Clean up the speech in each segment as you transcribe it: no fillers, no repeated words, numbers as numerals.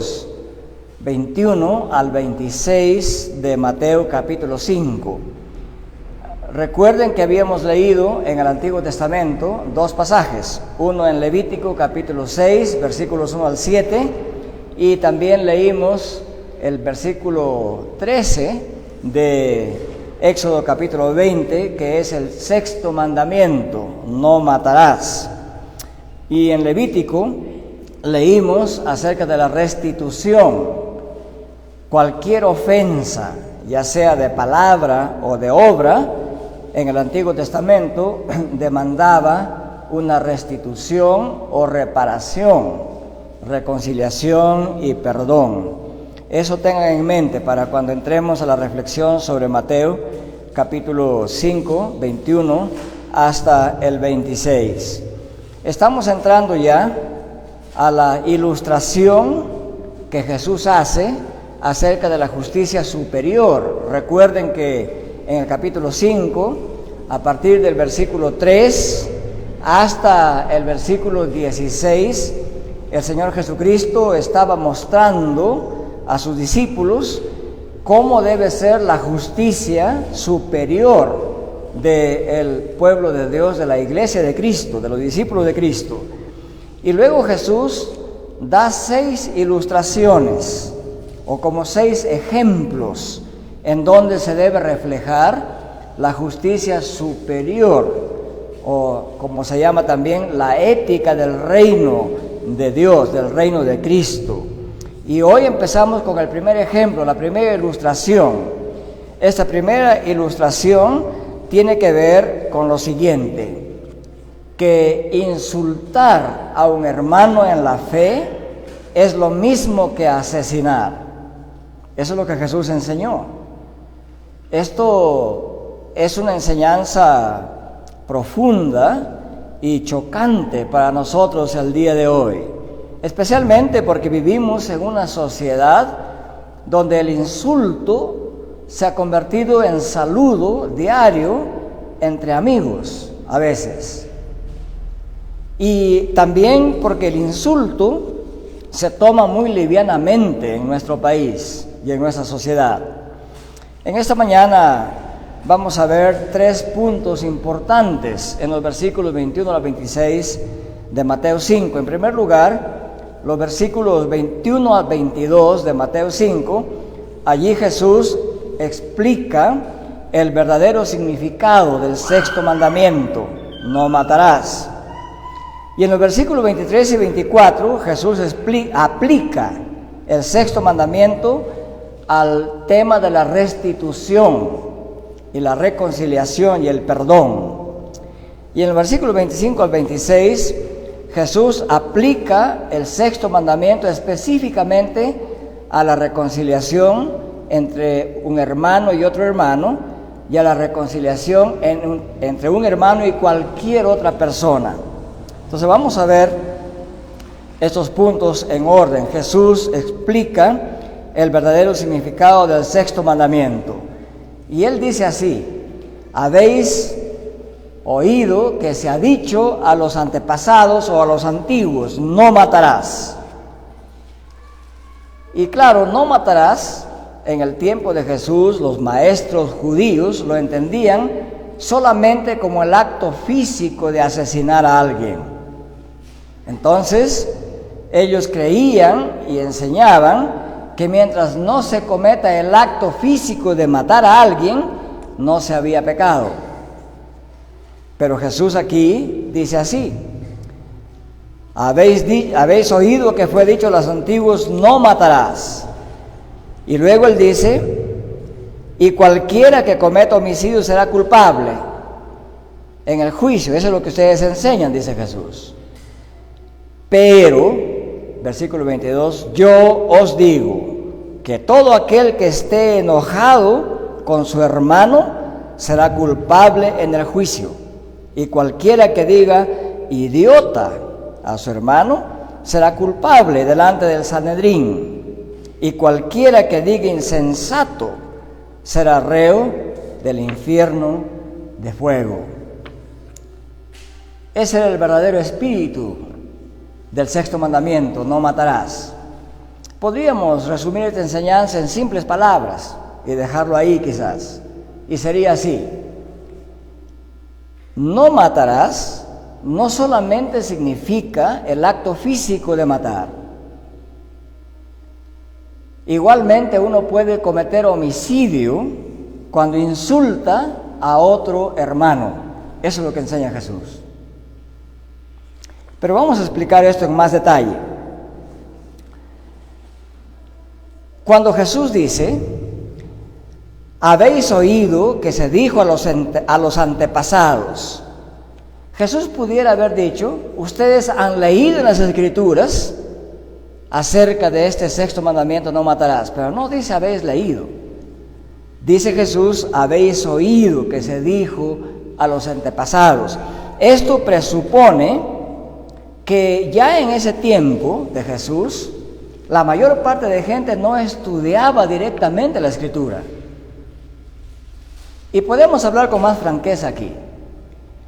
versículos 21 al 26 de Mateo capítulo 5. Recuerden que habíamos leído en el Antiguo Testamento dos pasajes, uno en Levítico capítulo 6, versículos 1 al 7, y también leímos el versículo 13 de Éxodo capítulo 20, que es el sexto mandamiento: no matarás. Y en Levítico leímos acerca de la restitución. Cualquier ofensa, ya sea de palabra o de obra, en el Antiguo Testamento demandaba una restitución o reparación, reconciliación y perdón. Eso tengan en mente para cuando entremos a la reflexión sobre Mateo capítulo 5, 21 hasta el 26. Estamos entrando ya a la ilustración que Jesús hace acerca de la justicia superior. Recuerden que en el capítulo 5, a partir del versículo 3 hasta el versículo 16, el Señor Jesucristo estaba mostrando a sus discípulos cómo debe ser la justicia superior del pueblo de Dios, de la iglesia de Cristo, de los discípulos de Cristo. Y luego Jesús da 6 ilustraciones, o como 6 ejemplos, en donde se debe reflejar la justicia superior, o como se llama también la ética del reino de Dios, del reino de Cristo. Y hoy empezamos con el primer ejemplo, la primera ilustración. Esta primera ilustración tiene que ver con lo siguiente: que insultar a un hermano en la fe es lo mismo que asesinar. Eso es lo que Jesús enseñó. Esto es una enseñanza profunda y chocante para nosotros el día de hoy, especialmente porque vivimos en una sociedad donde el insulto se ha convertido en saludo diario entre amigos a veces. Y también porque el insulto se toma muy livianamente en nuestro país y en nuestra sociedad. En esta mañana vamos a ver 3 puntos importantes en los versículos 21 al 26 de Mateo 5. En primer lugar, los versículos 21 al 22 de Mateo 5, allí Jesús explica el verdadero significado del sexto mandamiento: no matarás. Y en los versículos 23 y 24, Jesús aplica el sexto mandamiento al tema de la restitución y la reconciliación y el perdón. Y en el versículo 25 al 26, Jesús aplica el sexto mandamiento específicamente a la reconciliación entre un hermano y otro hermano, y a la reconciliación entre un hermano y cualquier otra persona. Entonces vamos a ver estos puntos en orden. Jesús explica el verdadero significado del sexto mandamiento. Y él dice así: habéis oído que se ha dicho a los antepasados o a los antiguos: no matarás. Y claro, no matarás, en el tiempo de Jesús, los maestros judíos lo entendían solamente como el acto físico de asesinar a alguien. Entonces, ellos creían y enseñaban que mientras no se cometa el acto físico de matar a alguien, no se había pecado. Pero Jesús aquí dice así: habéis oído que fue dicho a los antiguos: no matarás. Y luego él dice: y cualquiera que cometa homicidio será culpable en el juicio. Eso es lo que ustedes enseñan, dice Jesús. Pero, versículo 22, yo os digo que todo aquel que esté enojado con su hermano será culpable en el juicio. Y cualquiera que diga idiota a su hermano será culpable delante del Sanedrín. Y cualquiera que diga insensato será reo del infierno de fuego. Ese era el verdadero espíritu del sexto mandamiento: no matarás. Podríamos resumir esta enseñanza en simples palabras y dejarlo ahí quizás. Y sería así: no matarás no solamente significa el acto físico de matar. Igualmente uno puede cometer homicidio cuando insulta a otro hermano. Eso es lo que enseña Jesús. Pero vamos a explicar esto en más detalle. Cuando Jesús dice: habéis oído que se dijo a los antepasados, Jesús pudiera haber dicho: ustedes han leído en las Escrituras acerca de este sexto mandamiento, no matarás. Pero no dice habéis leído. Dice Jesús: habéis oído que se dijo a los antepasados. Esto presupone que ya en ese tiempo de Jesús, la mayor parte de gente no estudiaba directamente la Escritura. Y podemos hablar con más franqueza aquí.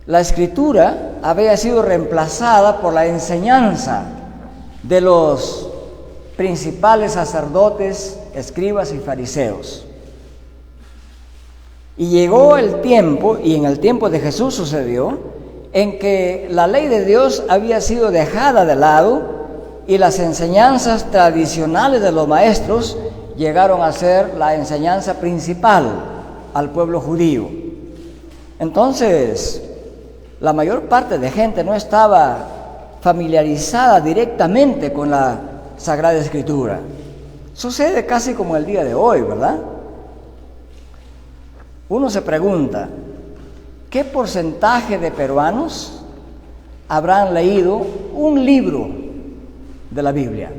La Escritura había sido reemplazada por la enseñanza de los principales sacerdotes, escribas y fariseos. Y llegó el tiempo, y en el tiempo de Jesús sucedió, en que la ley de Dios había sido dejada de lado y las enseñanzas tradicionales de los maestros llegaron a ser la enseñanza principal al pueblo judío. Entonces, la mayor parte de gente no estaba familiarizada directamente con la Sagrada Escritura. Sucede casi como el día de hoy, ¿verdad? Uno se pregunta: ¿qué porcentaje de peruanos habrán leído un libro de la Biblia?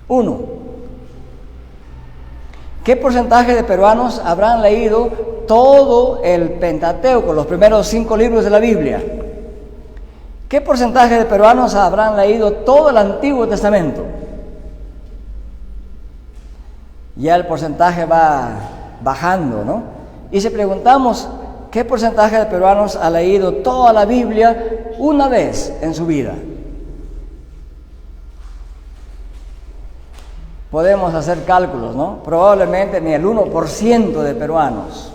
Uno. ¿Qué porcentaje de peruanos habrán leído todo el Pentateuco, los primeros 5 libros de la Biblia? ¿Qué porcentaje de peruanos habrán leído todo el Antiguo Testamento? Ya el porcentaje va bajando, ¿no? Y si preguntamos: ¿qué porcentaje de peruanos ha leído toda la Biblia una vez en su vida? Podemos hacer cálculos, ¿no? Probablemente ni el 1% de peruanos.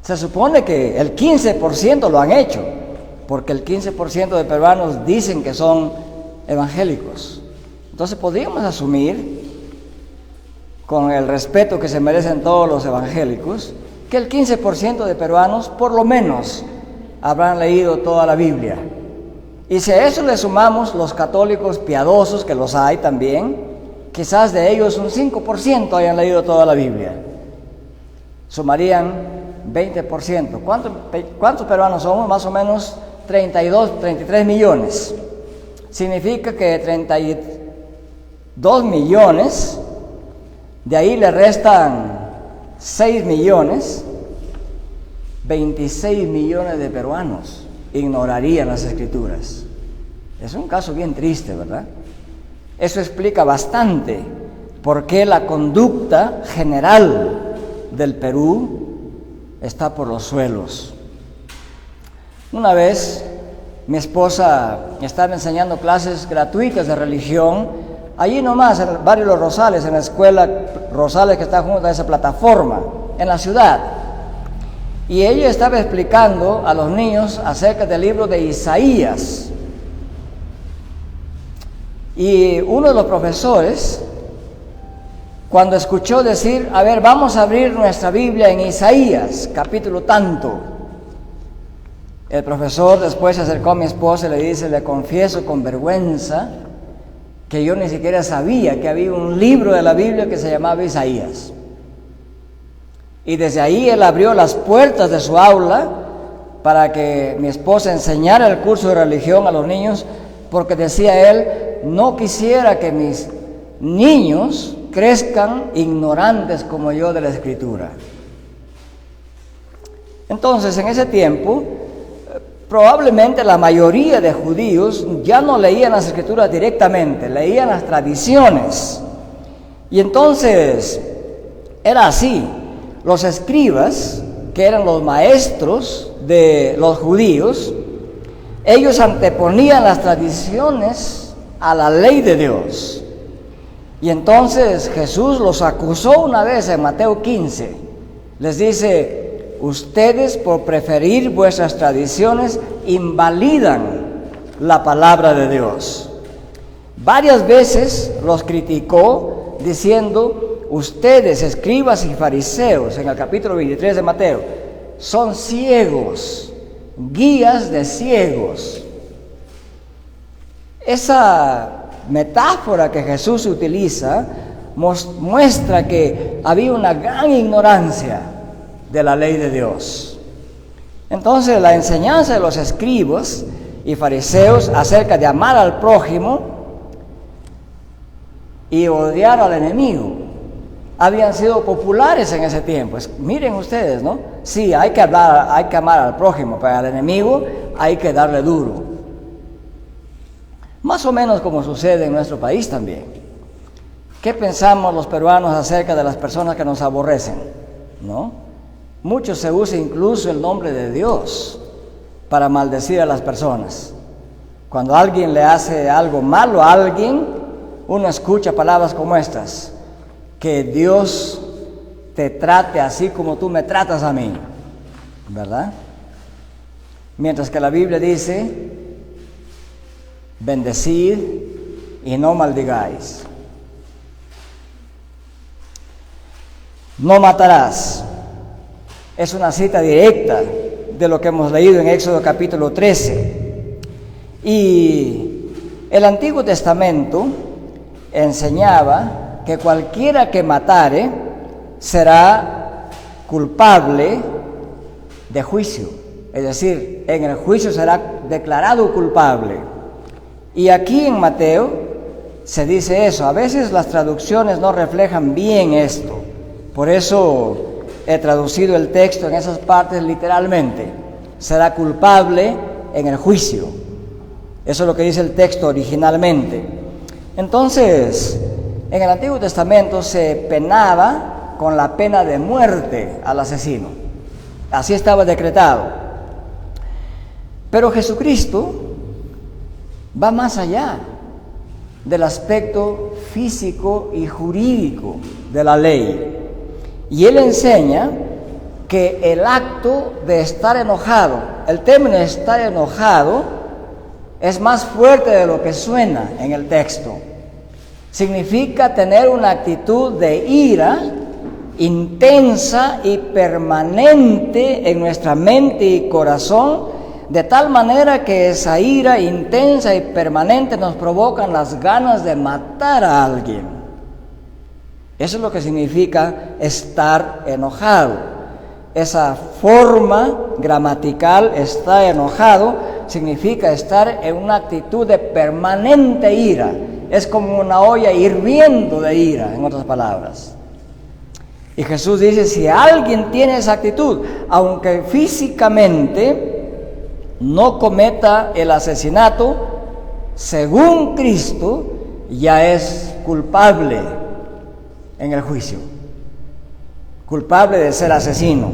Se supone que el 15% lo han hecho, porque el 15% de peruanos dicen que son evangélicos. Entonces podríamos asumir, con el respeto que se merecen todos los evangélicos, que el 15% de peruanos por lo menos habrán leído toda la Biblia. Y si a eso le sumamos los católicos piadosos, que los hay también, quizás de ellos un 5% hayan leído toda la Biblia. Sumarían 20%. ¿Cuántos peruanos somos? Más o menos 32, 33 millones. Significa que 32 millones, de ahí le restan 6 millones, 26 millones de peruanos ignorarían las Escrituras. Es un caso bien triste, ¿verdad? Eso explica bastante por qué la conducta general del Perú está por los suelos. Una vez mi esposa estaba enseñando clases gratuitas de religión, allí nomás en el barrio Los Rosales, en la escuela Rosales que está junto a esa plataforma, en la ciudad. Y ella estaba explicando a los niños acerca del libro de Isaías. Y uno de los profesores, cuando escuchó decir: a ver, vamos a abrir nuestra Biblia en Isaías, capítulo tanto, el profesor después se acercó a mi esposa y le dice: le confieso con vergüenza que yo ni siquiera sabía que había un libro de la Biblia que se llamaba Isaías. Y desde ahí él abrió las puertas de su aula para que mi esposa enseñara el curso de religión a los niños, porque decía él: no quisiera que mis niños crezcan ignorantes como yo de la Escritura. Entonces, en ese tiempo, probablemente la mayoría de judíos ya no leían las Escrituras directamente, leían las tradiciones. Y entonces, era así. Los escribas, que eran los maestros de los judíos, ellos anteponían las tradiciones a la ley de Dios. Y entonces Jesús los acusó una vez en Mateo 15. Les dice: ustedes, por preferir vuestras tradiciones, invalidan la palabra de Dios. Varias veces los criticó diciendo: ustedes, escribas y fariseos, en el capítulo 23 de Mateo, son ciegos, guías de ciegos. Esa metáfora que Jesús utiliza muestra que había una gran ignorancia de la ley de Dios. Entonces, la enseñanza de los escribas y fariseos acerca de amar al prójimo y odiar al enemigo habían sido populares en ese tiempo. Miren ustedes, ¿no? Sí, hay que amar al prójimo, pero al enemigo hay que darle duro. Más o menos como sucede en nuestro país también. ¿Qué pensamos los peruanos acerca de las personas que nos aborrecen? ¿No? Muchos se usa incluso el nombre de Dios para maldecir a las personas. Cuando alguien le hace algo malo a alguien, uno escucha palabras como estas: que Dios te trate así como tú me tratas a mí, ¿verdad? Mientras que la Biblia dice: bendecid y no maldigáis. No matarás. Es una cita directa de lo que hemos leído en Éxodo capítulo 13. Y el Antiguo Testamento enseñaba que cualquiera que matare será culpable de juicio. Es decir, en el juicio será declarado culpable. Y aquí en Mateo se dice eso. A veces las traducciones no reflejan bien esto. Por eso he traducido el texto en esas partes literalmente. Será culpable en el juicio. Eso es lo que dice el texto originalmente. Entonces, en el Antiguo Testamento se penaba con la pena de muerte al asesino. Así estaba decretado. Pero Jesucristo va más allá del aspecto físico y jurídico de la ley. Y Él enseña que el acto de estar enojado, el término estar enojado, es más fuerte de lo que suena en el texto. Significa tener una actitud de ira intensa y permanente en nuestra mente y corazón, de tal manera que esa ira intensa y permanente nos provoca las ganas de matar a alguien. Eso es lo que significa estar enojado. Esa forma gramatical, estar enojado, significa estar en una actitud de permanente ira. Es como una olla hirviendo de ira, en otras palabras. Y Jesús dice: si alguien tiene esa actitud, aunque físicamente no cometa el asesinato, según Cristo, ya es culpable en el juicio. Culpable de ser asesino.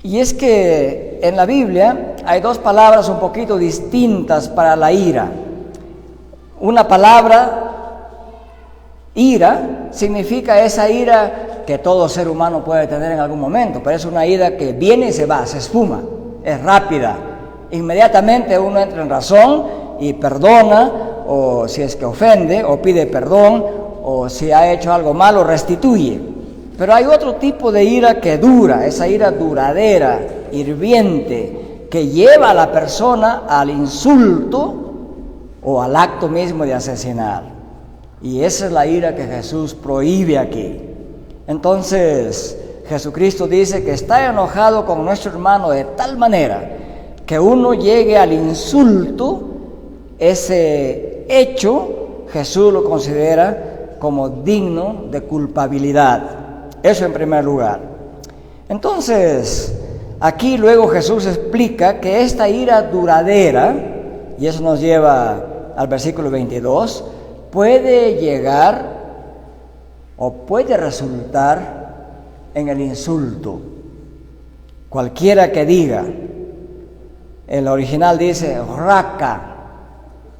Y es que en la Biblia hay dos palabras un poquito distintas para la ira. Una palabra, ira, significa esa ira que todo ser humano puede tener en algún momento, pero es una ira que viene y se va, se esfuma, es rápida. Inmediatamente uno entra en razón y perdona, o si es que ofende, o pide perdón, o si ha hecho algo malo, restituye. Pero hay otro tipo de ira que dura, esa ira duradera, hirviente, que lleva a la persona al insulto o al acto mismo de asesinar. Y esa es la ira que Jesús prohíbe aquí. Entonces, Jesucristo dice que está enojado con nuestro hermano de tal manera que uno llegue al insulto. Ese hecho Jesús lo considera como digno de culpabilidad. Eso en primer lugar. Entonces, aquí luego Jesús explica que esta ira duradera, y eso nos lleva al versículo 22, puede llegar o puede resultar en el insulto. Cualquiera que diga, el original dice raka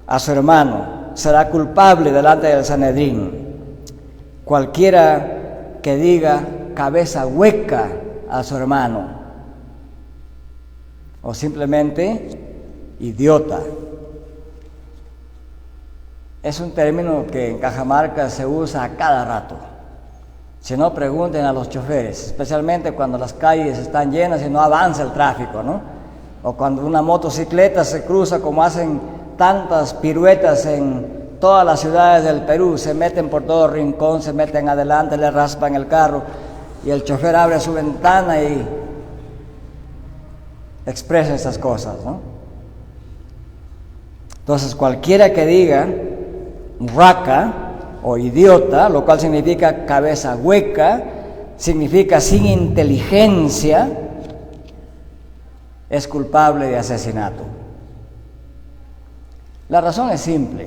a su hermano, será culpable delante del Sanedrín. Cualquiera que diga cabeza hueca a su hermano, o simplemente idiota. Es un término que en Cajamarca se usa a cada rato. Si no, pregunten a los choferes, especialmente cuando las calles están llenas y no avanza el tráfico, ¿no? O cuando una motocicleta se cruza, como hacen tantas piruetas en todas las ciudades del Perú, se meten por todo rincón, se meten adelante, le raspan el carro y el chofer abre su ventana y expresa esas cosas, ¿no? Entonces, cualquiera que diga raca o idiota, lo cual significa cabeza hueca, significa sin inteligencia, es culpable de asesinato. La razón es simple.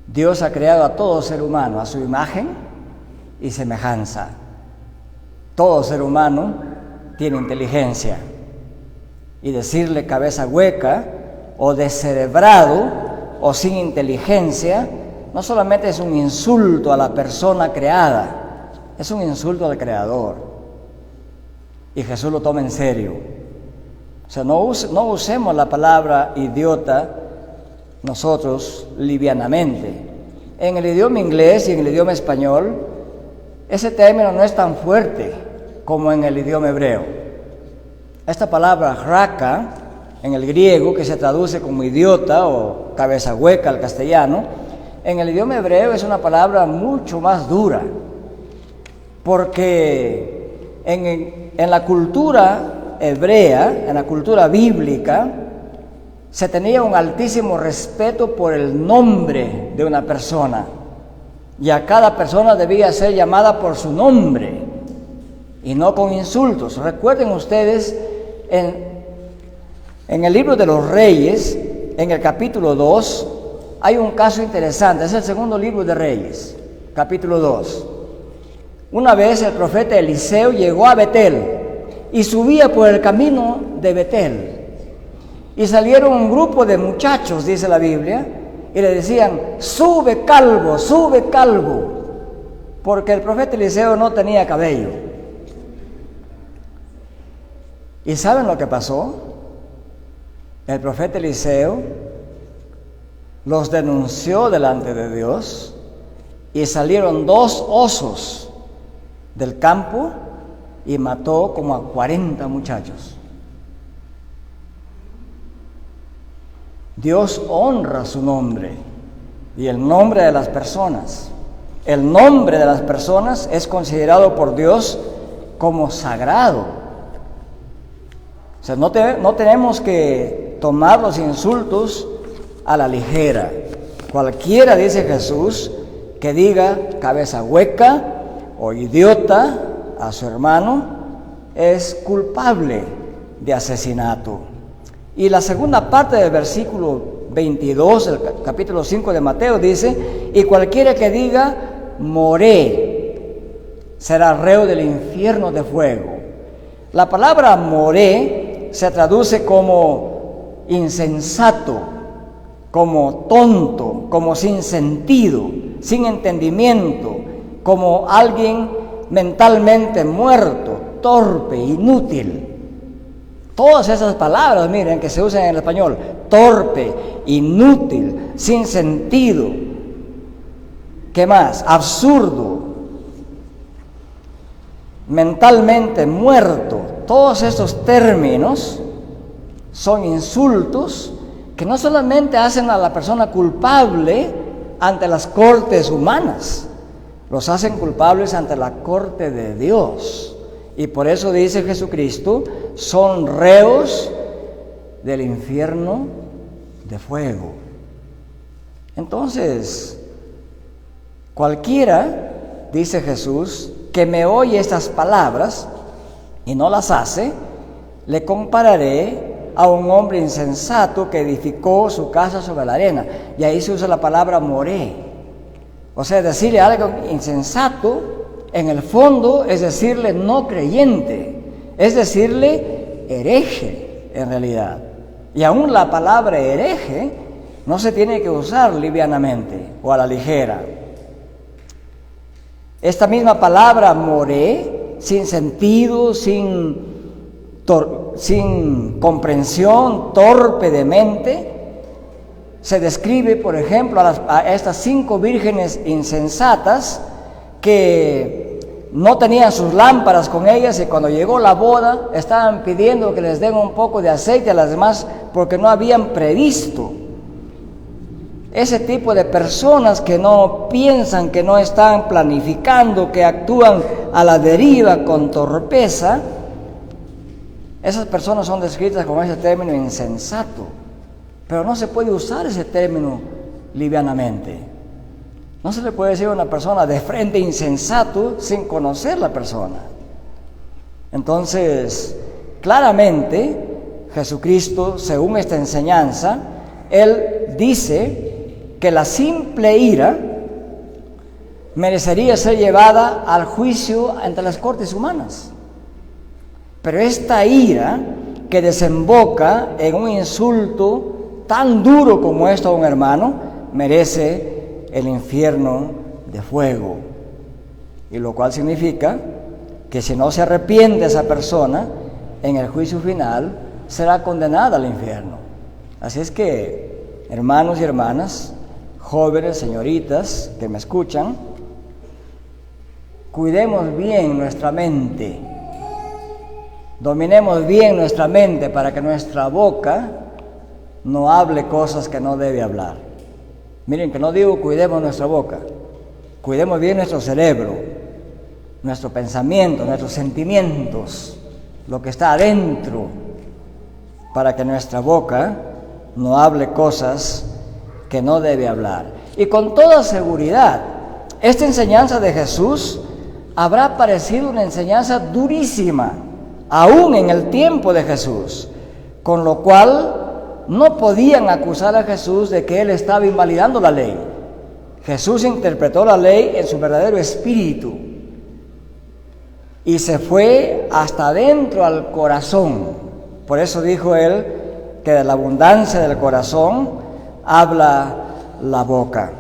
Dios ha creado a todo ser humano a su imagen y semejanza. Todo ser humano tiene inteligencia. Y decirle cabeza hueca o descerebrado o sin inteligencia no solamente es un insulto a la persona creada, es un insulto al Creador. Y Jesús lo toma en serio. O sea, no usemos la palabra idiota nosotros livianamente. En el idioma inglés y en el idioma español, ese término no es tan fuerte como en el idioma hebreo. Esta palabra raca, en el griego, que se traduce como idiota o cabeza hueca al castellano, en el idioma hebreo es una palabra mucho más dura, porque en la cultura hebrea, en la cultura bíblica, se tenía un altísimo respeto por el nombre de una persona, y a cada persona debía ser llamada por su nombre y no con insultos. Recuerden ustedes, en el libro de los Reyes, en el capítulo 2, hay un caso interesante. Es el segundo libro de Reyes, capítulo 2. Una vez el profeta Eliseo llegó a Betel y subía por el camino de Betel. Y salieron un grupo de muchachos, dice la Biblia, y le decían: sube calvo, porque el profeta Eliseo no tenía cabello. ¿Y saben lo que pasó? El profeta Eliseo los denunció delante de Dios y salieron 2 osos del campo y mató como a 40 muchachos. Dios honra su nombre y el nombre de las personas. El nombre de las personas es considerado por Dios como sagrado. O sea, no tenemos que tomar los insultos a la ligera. Cualquiera, dice Jesús, que diga cabeza hueca o idiota a su hermano es culpable de asesinato. Y la segunda parte del versículo 22 del capítulo 5 de Mateo dice: y cualquiera que diga moré será reo del infierno de fuego. La palabra moré se traduce como insensato, como tonto, como sin sentido, sin entendimiento, como alguien mentalmente muerto, torpe, inútil. Todas esas palabras, miren, que se usan en el español: torpe, inútil, sin sentido. ¿Qué más? Absurdo, mentalmente muerto. Todos estos términos son insultos que no solamente hacen a la persona culpable ante las cortes humanas, los hacen culpables ante la corte de Dios. Y por eso dice Jesucristo: son reos del infierno de fuego. Entonces, cualquiera, dice Jesús, que me oye estas palabras y no las hace, le compararé a un hombre insensato que edificó su casa sobre la arena. Y ahí se usa la palabra moré. O sea, decirle algo insensato, en el fondo, es decirle no creyente, es decirle hereje en realidad. Y aún la palabra hereje no se tiene que usar livianamente o a la ligera. Esta misma palabra moré, sin sentido, sin comprensión, torpe de mente, se describe, por ejemplo, a estas 5 vírgenes insensatas que no tenían sus lámparas con ellas, y cuando llegó la boda estaban pidiendo que les den un poco de aceite a las demás porque no habían previsto. Ese tipo de personas que no piensan, que no están planificando, que actúan a la deriva con torpeza, esas personas son descritas con ese término insensato. Pero no se puede usar ese término livianamente. No se le puede decir a una persona de frente insensato sin conocer la persona. Entonces, claramente, Jesucristo, según esta enseñanza, Él dice que la simple ira merecería ser llevada al juicio ante las cortes humanas. Pero esta ira que desemboca en un insulto tan duro como esto a un hermano, merece el infierno de fuego. Y lo cual significa que si no se arrepiente esa persona, en el juicio final será condenada al infierno. Así es que, hermanos y hermanas, jóvenes, señoritas que me escuchan, cuidemos bien nuestra mente, dominemos bien nuestra mente para que nuestra boca no hable cosas que no debe hablar. Miren que no digo cuidemos nuestra boca, cuidemos bien nuestro cerebro, nuestro pensamiento, nuestros sentimientos, lo que está adentro, para que nuestra boca no hable cosas que no debe hablar. Y con toda seguridad, esta enseñanza de Jesús habrá parecido una enseñanza durísima, aún en el tiempo de Jesús, con lo cual no podían acusar a Jesús de que Él estaba invalidando la ley. Jesús interpretó la ley en su verdadero espíritu y se fue hasta adentro al corazón. Por eso dijo Él que de la abundancia del corazón habla la boca.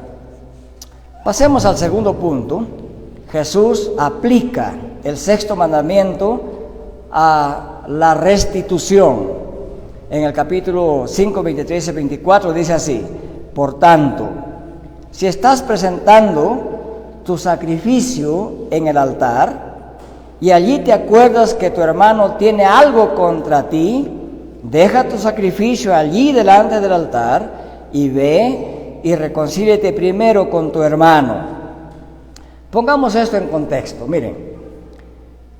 Pasemos al segundo punto. Jesús aplica el 6º mandamiento a la restitución. En el capítulo 5, 23 y 24 dice así: por tanto, si estás presentando tu sacrificio en el altar y allí te acuerdas que tu hermano tiene algo contra ti, deja tu sacrificio allí delante del altar y ve y reconcíliate primero con tu hermano. Pongamos esto en contexto. Miren,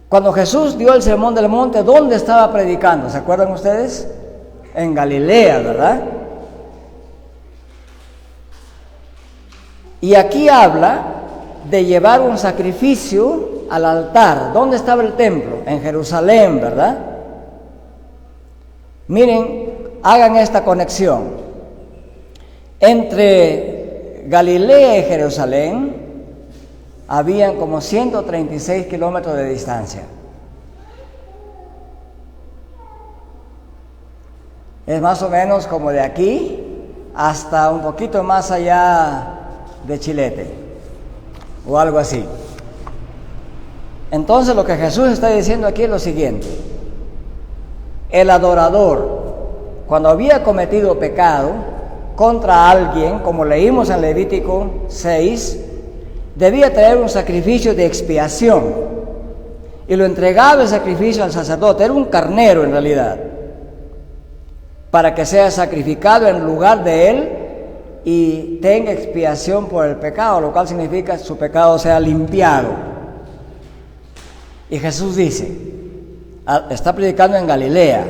cuando Jesús dio el sermón del monte, ¿dónde estaba predicando? ¿Se acuerdan ustedes? En Galilea, ¿verdad? Y aquí habla de llevar un sacrificio al altar. ¿Dónde estaba el templo? En Jerusalén, ¿verdad? Miren, hagan esta conexión. Entre Galilea y Jerusalén habían como 136 kilómetros de distancia. Es más o menos como de aquí hasta un poquito más allá de Chilete o algo así. Entonces lo que Jesús está diciendo aquí es lo siguiente: el adorador, cuando había cometido pecado contra alguien, como leímos en Levítico 6, debía traer un sacrificio de expiación y lo entregaba el sacrificio al sacerdote. Era un carnero en realidad, para que sea sacrificado en lugar de él y tenga expiación por el pecado, lo cual significa que su pecado sea limpiado. Y Jesús dice, está predicando en Galilea: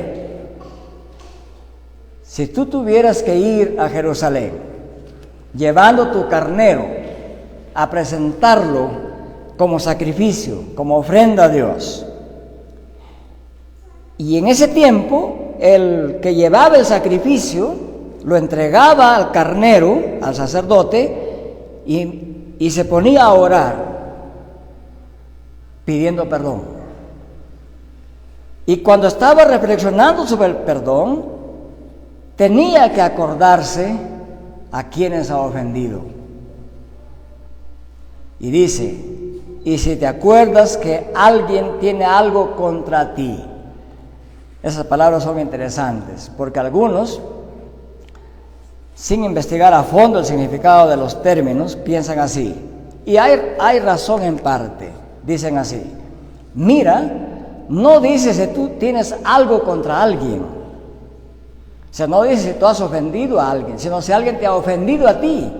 si tú tuvieras que ir a Jerusalén llevando tu carnero a presentarlo como sacrificio, como ofrenda a Dios, y en ese tiempo el que llevaba el sacrificio lo entregaba al carnero, al sacerdote, y se ponía a orar pidiendo perdón. Y cuando estaba reflexionando sobre el perdón, tenía que acordarse a quienes ha ofendido. Y dice, y si te acuerdas que alguien tiene algo contra ti. Esas palabras son interesantes, porque algunos, sin investigar a fondo el significado de los términos, piensan así. Y hay razón en parte. Dicen así: mira, no dice si tú tienes algo contra alguien. O sea, no dice si tú has ofendido a alguien, sino si alguien te ha ofendido a ti,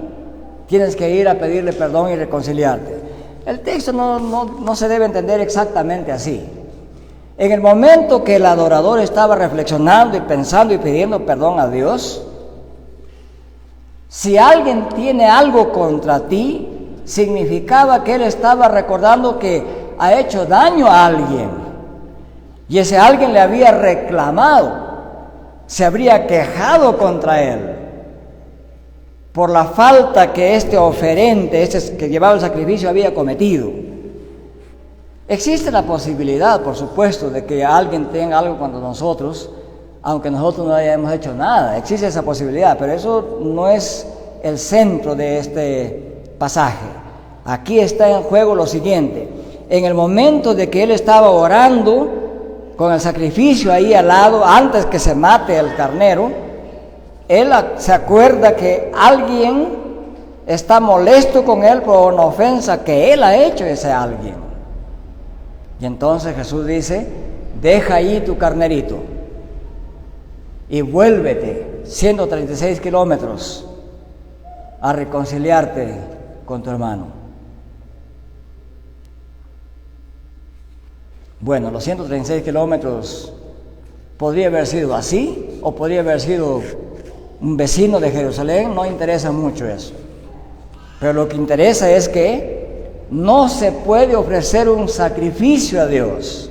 tienes que ir a pedirle perdón y reconciliarte. El texto no se debe entender exactamente así. En el momento que el adorador estaba reflexionando y pensando y pidiendo perdón a Dios, si alguien tiene algo contra ti, significaba que él estaba recordando que ha hecho daño a alguien, y ese alguien le había reclamado, se habría quejado contra él por la falta que este oferente, este que llevaba el sacrificio, había cometido. Existe la posibilidad, por supuesto, de que alguien tenga algo contra nosotros, aunque nosotros no hayamos hecho nada. Existe esa posibilidad, pero eso no es el centro de este pasaje. Aquí está en juego lo siguiente: en el momento de que él estaba orando con el sacrificio ahí al lado, antes que se mate el carnero, él se acuerda que alguien está molesto con él por una ofensa que él ha hecho a ese alguien. Y entonces Jesús dice: deja ahí tu carnerito y vuélvete 136 kilómetros a reconciliarte con tu hermano. Bueno, los 136 kilómetros podría haber sido así, o podría haber sido un vecino de Jerusalén, no interesa mucho eso. Pero lo que interesa es que no se puede ofrecer un sacrificio a Dios,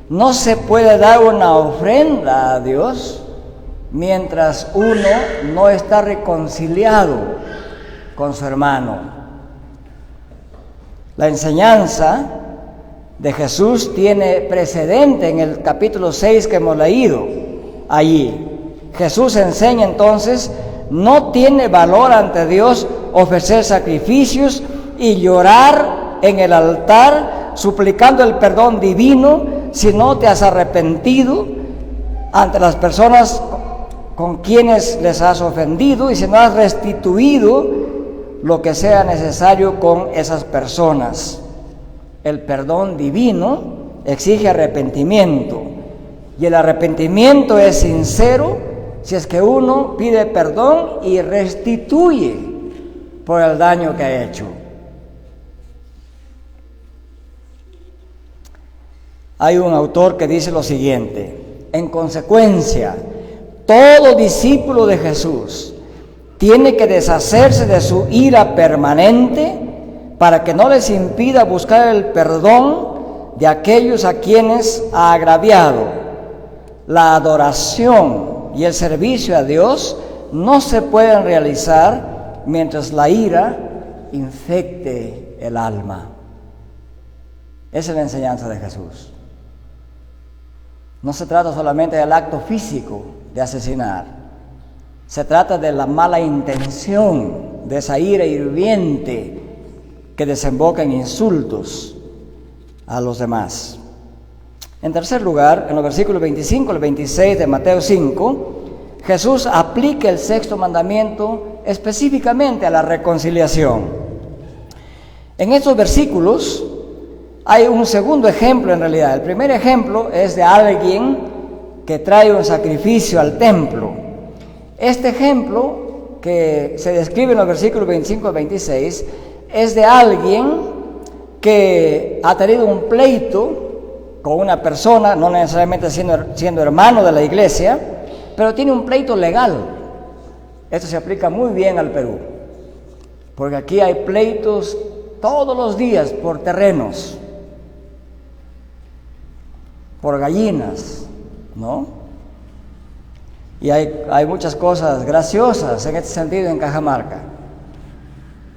no se puede dar una ofrenda a Dios mientras uno no está reconciliado con su hermano. La enseñanza de Jesús tiene precedente en el capítulo 6 que hemos leído allí. Jesús enseña entonces: no tiene valor ante Dios ofrecer sacrificios y llorar en el altar suplicando el perdón divino si no te has arrepentido ante las personas con quienes les has ofendido y si no has restituido lo que sea necesario con esas personas. El perdón divino exige arrepentimiento, y el arrepentimiento es sincero si es que uno pide perdón y restituye por el daño que ha hecho. Hay un autor que dice lo siguiente: en consecuencia, todo discípulo de Jesús tiene que deshacerse de su ira permanente para que no les impida buscar el perdón de aquellos a quienes ha agraviado. La adoración y el servicio a Dios no se pueden realizar mientras la ira infecte el alma. Esa es la enseñanza de Jesús. No se trata solamente del acto físico de asesinar, se trata de la mala intención, de esa ira hirviente que desemboca en insultos a los demás. En tercer lugar, en los versículos 25 al 26 de Mateo 5, Jesús aplica el sexto mandamiento específicamente a la reconciliación. En estos versículos hay un segundo ejemplo en realidad. El primer ejemplo es de alguien que trae un sacrificio al templo. Este ejemplo que se describe en los versículos 25 al 26 es de alguien que ha tenido un pleito con una persona, no necesariamente siendo hermano de la iglesia, pero tiene un pleito legal. Esto se aplica muy bien al Perú, porque aquí hay pleitos todos los días por terrenos, por gallinas, ¿no? Y hay muchas cosas graciosas en este sentido en Cajamarca.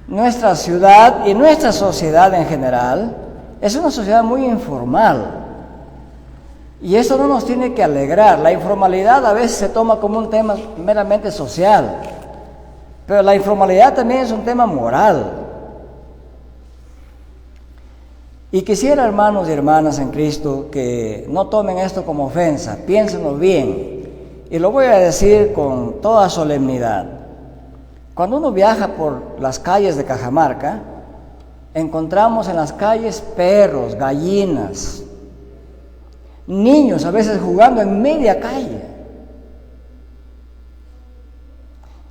Nuestra ciudad y nuestra sociedad en general es una sociedad muy informal. Y eso no nos tiene que alegrar. La informalidad a veces se toma como un tema meramente social. Pero la informalidad también es un tema moral. Y quisiera, hermanos y hermanas en Cristo, que no tomen esto como ofensa, piénsenlo bien. Y lo voy a decir con toda solemnidad. Cuando uno viaja por las calles de Cajamarca, encontramos en las calles perros, gallinas, niños a veces jugando en media calle.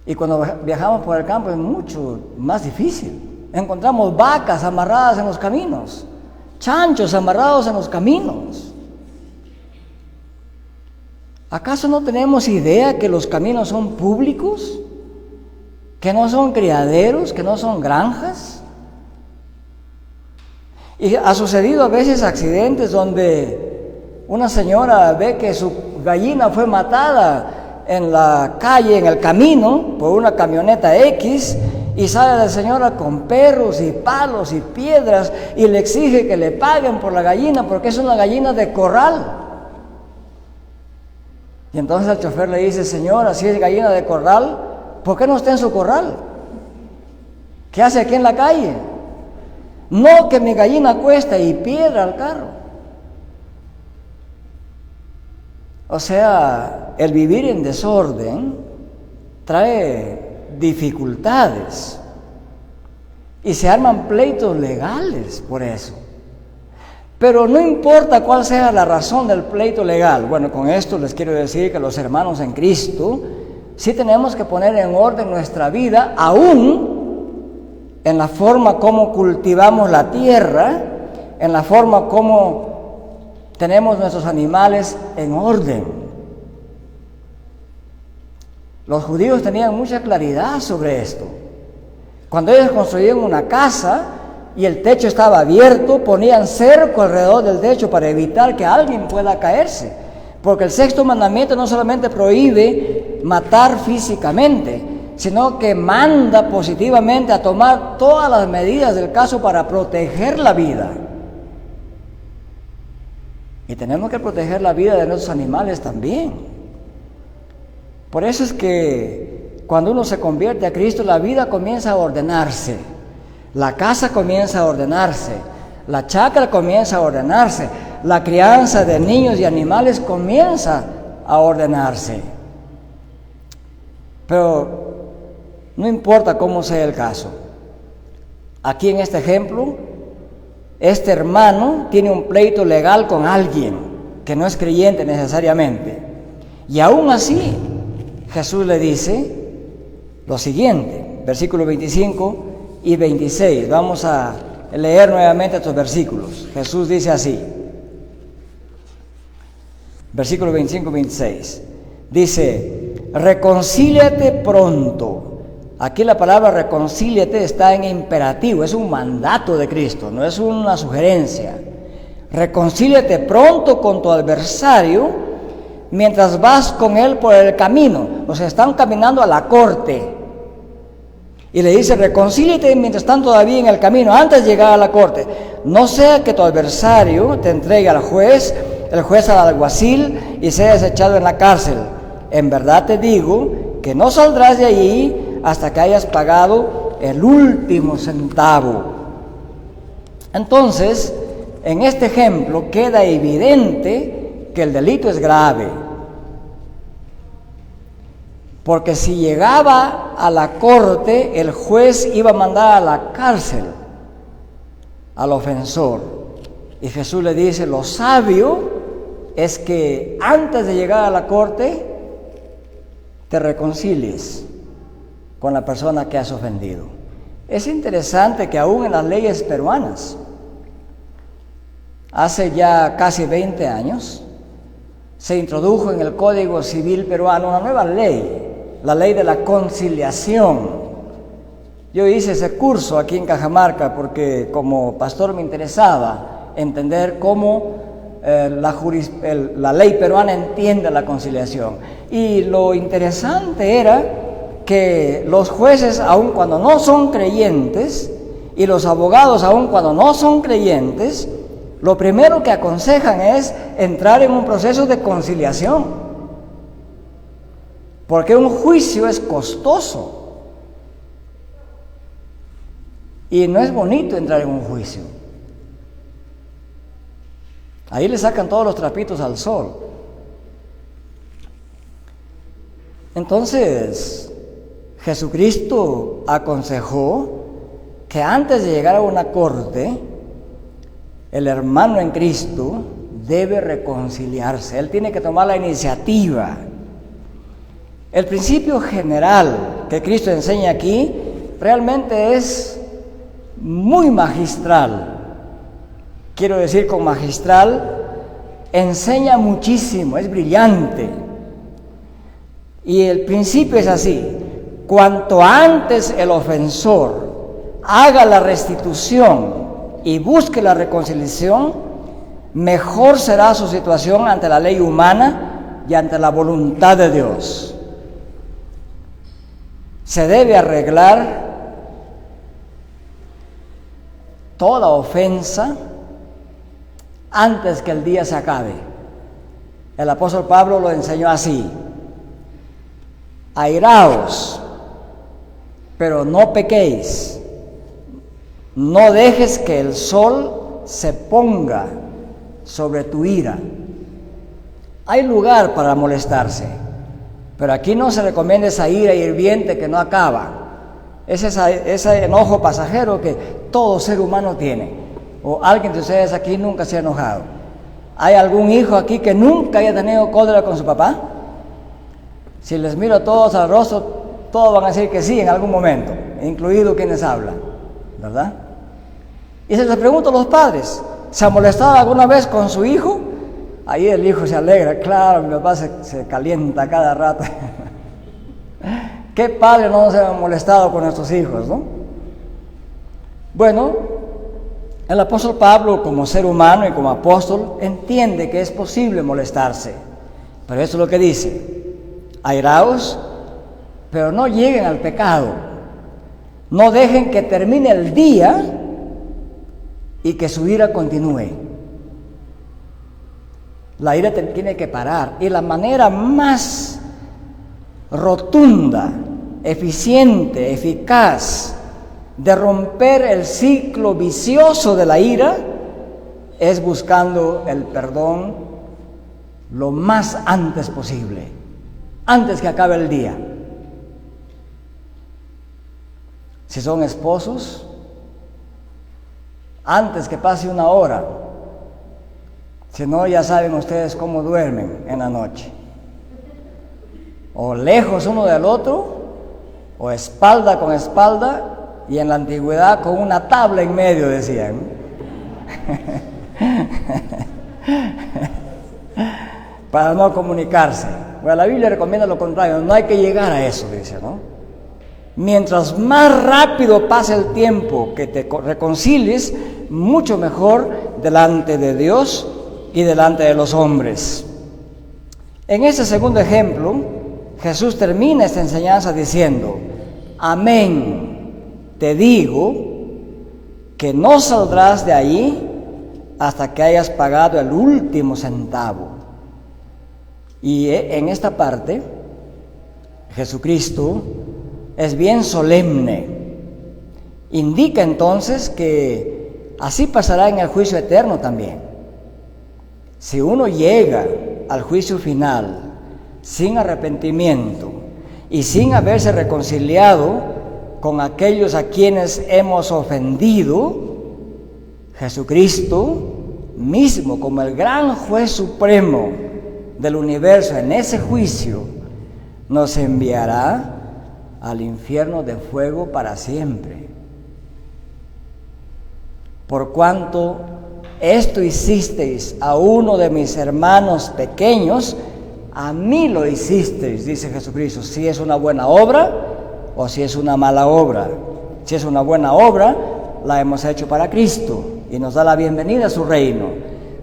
Y cuando viajamos por el campo es mucho más difícil. Encontramos vacas amarradas en los caminos, chanchos amarrados en los caminos. ¿Acaso no tenemos idea que los caminos son públicos? ¿Que no son criaderos? ¿Que no son granjas? Y ha sucedido a veces accidentes donde una señora ve que su gallina fue matada en la calle, en el camino, por una camioneta X, y sale la señora con perros y palos y piedras y le exige que le paguen por la gallina porque es una gallina de corral. Y entonces el chofer le dice: señora, si es gallina de corral, ¿por qué no está en su corral? ¿Qué hace aquí en la calle? No, que mi gallina cuesta, y piedra al carro. O sea, el vivir en desorden trae dificultades y se arman pleitos legales por eso. Pero no importa cuál sea la razón del pleito legal. Bueno, con esto les quiero decir que los hermanos en Cristo sí tenemos que poner en orden nuestra vida, aún en la forma como cultivamos la tierra, en la forma como tenemos nuestros animales en orden. Los judíos tenían mucha claridad sobre esto. Cuando ellos construían una casa y el techo estaba abierto, ponían cerco alrededor del techo para evitar que alguien pueda caerse. Porque el sexto mandamiento no solamente prohíbe matar físicamente, sino que manda positivamente a tomar todas las medidas del caso para proteger la vida. Y tenemos que proteger la vida de nuestros animales también. Por eso es que cuando uno se convierte a Cristo, la vida comienza a ordenarse. La casa comienza a ordenarse. La chacra comienza a ordenarse. La crianza de niños y animales comienza a ordenarse. Pero no importa cómo sea el caso. Aquí en este ejemplo, este hermano tiene un pleito legal con alguien que no es creyente necesariamente. Y aún así, Jesús le dice lo siguiente, versículos 25 y 26. Vamos a leer nuevamente estos versículos. Jesús dice así, versículos 25 y 26. Dice: reconcíliate pronto. Aquí la palabra reconcíliate está en imperativo, es un mandato de Cristo, no es una sugerencia. Reconcíliate pronto con tu adversario mientras vas con él por el camino. O sea, están caminando a la corte. Y le dice: reconcíliate mientras están todavía en el camino, antes de llegar a la corte. No sea que tu adversario te entregue al juez, el juez al alguacil, y seas echado en la cárcel. En verdad te digo que no saldrás de allí hasta que hayas pagado el último centavo. Entonces, en este ejemplo queda evidente que el delito es grave. Porque si llegaba a la corte, el juez iba a mandar a la cárcel al ofensor. Y Jesús le dice: lo sabio es que antes de llegar a la corte, te reconcilies con la persona que has ofendido. Es interesante que aún en las leyes peruanas, hace ya casi 20 años, se introdujo en el Código Civil peruano una nueva ley, la ley de la conciliación. Yo hice ese curso aquí en Cajamarca porque como pastor me interesaba entender cómo la ley peruana entiende la conciliación. Y lo interesante era que los jueces, aun cuando no son creyentes, y los abogados, aun cuando no son creyentes, lo primero que aconsejan es entrar en un proceso de conciliación. Porque un juicio es costoso. Y no es bonito entrar en un juicio. Ahí le sacan todos los trapitos al sol. Entonces, Jesucristo aconsejó que antes de llegar a una corte, el hermano en Cristo debe reconciliarse. Él tiene que tomar la iniciativa. El principio general que Cristo enseña aquí realmente es muy magistral. Quiero decir, con magistral, enseña muchísimo, es brillante. Y el principio es así: cuanto antes el ofensor haga la restitución y busque la reconciliación, mejor será su situación ante la ley humana y ante la voluntad de Dios. Se debe arreglar toda ofensa antes que el día se acabe. El apóstol Pablo lo enseñó así: airaos, pero no pequéis. No dejes que el sol se ponga sobre tu ira. Hay lugar para molestarse, pero aquí no se recomienda esa ira hirviente que no acaba. Es ese enojo pasajero que todo ser humano tiene. ¿O alguien de ustedes aquí nunca se ha enojado? ¿Hay algún hijo aquí que nunca haya tenido cólera con su papá? Si les miro a todos al rostro, todos van a decir que sí en algún momento, incluido quienes hablan, ¿verdad? Y se les pregunto a los padres: ¿se ha molestado alguna vez con su hijo? Ahí el hijo se alegra: claro, mi papá se calienta cada rato. ¿Qué padre no se ha molestado con nuestros hijos, no? Bueno, el apóstol Pablo, como ser humano y como apóstol, entiende que es posible molestarse. Pero eso es lo que dice: airaos, pero no lleguen al pecado. No dejen que termine el día y que su ira continúe. La ira tiene que parar. Y la manera más rotunda, eficiente, eficaz de romper el ciclo vicioso de la ira es buscando el perdón lo más antes posible, antes que acabe el día. Si son esposos, antes que pase una hora. Si no, ya saben ustedes cómo duermen en la noche. O lejos uno del otro, o espalda con espalda, y en la antigüedad con una tabla en medio, decían. Para no comunicarse. Bueno, la Biblia recomienda lo contrario: no hay que llegar a eso, dice, ¿no? Mientras más rápido pase el tiempo que te reconcilies, mucho mejor delante de Dios y delante de los hombres. En este segundo ejemplo, Jesús termina esta enseñanza diciendo: amén, te digo que no saldrás de ahí hasta que hayas pagado el último centavo. Y en esta parte, Jesucristo es bien solemne. Indica entonces que así pasará en el juicio eterno también. Si uno llega al juicio final sin arrepentimiento y sin haberse reconciliado con aquellos a quienes hemos ofendido, Jesucristo mismo, como el gran juez supremo del universo, en ese juicio nos enviará al infierno de fuego para siempre. Por cuanto esto hicisteis a uno de mis hermanos pequeños, a mí lo hicisteis, dice Jesucristo. Si es una buena obra o si es una mala obra. Si es una buena obra, la hemos hecho para Cristo y nos da la bienvenida a su reino.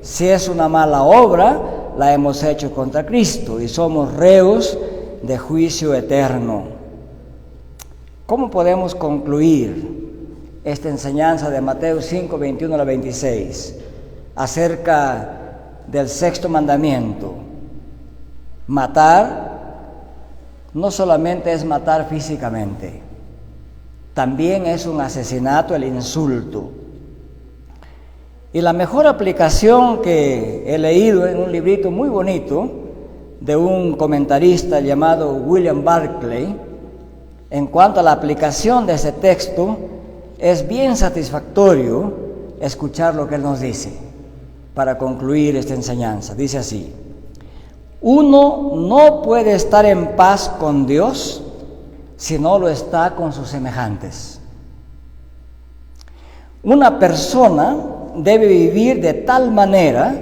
Si es una mala obra, la hemos hecho contra Cristo y somos reos de juicio eterno. ¿Cómo podemos concluir esta enseñanza de Mateo 5, 21 al 26 acerca del sexto mandamiento? Matar no solamente es matar físicamente, También es un asesinato el insulto. Y la mejor aplicación que he leído en un librito muy bonito de un comentarista llamado William Barclay, en cuanto a la aplicación de ese texto, es bien satisfactorio escuchar lo que él nos dice para concluir esta enseñanza. Dice así: uno no puede estar en paz con Dios si no lo está con sus semejantes. Una persona debe vivir de tal manera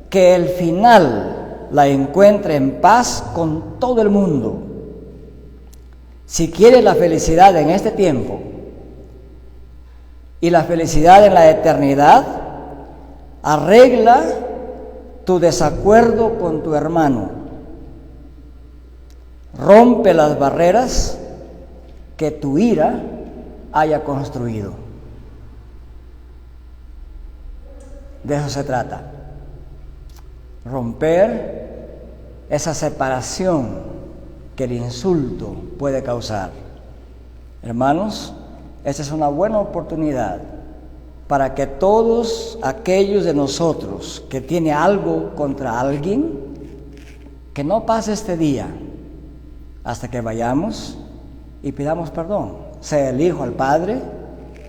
que el final la encuentre en paz con todo el mundo. Si quieres la felicidad en este tiempo y la felicidad en la eternidad, arregla tu desacuerdo con tu hermano. Rompe las barreras que tu ira haya construido. De eso se trata. Romper esa separación que el insulto puede causar. Hermanos, esta es una buena oportunidad para que todos aquellos de nosotros que tiene algo contra alguien, que no pase este día hasta que vayamos y pidamos perdón, sea el hijo al padre,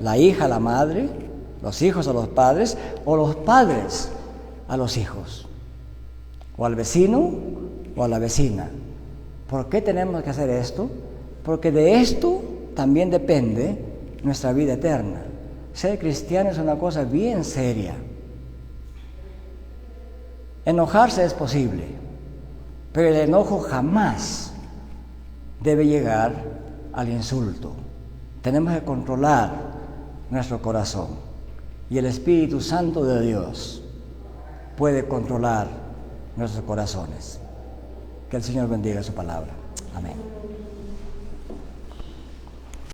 la hija a la madre, los hijos a los padres o los padres a los hijos, o al vecino o a la vecina. ¿Por qué tenemos que hacer esto? Porque de esto también depende nuestra vida eterna. Ser cristiano es una cosa bien seria. Enojarse es posible, pero el enojo jamás debe llegar al insulto. Tenemos que controlar nuestro corazón y el Espíritu Santo de Dios puede controlar nuestros corazones. Que el Señor bendiga su palabra. Amén.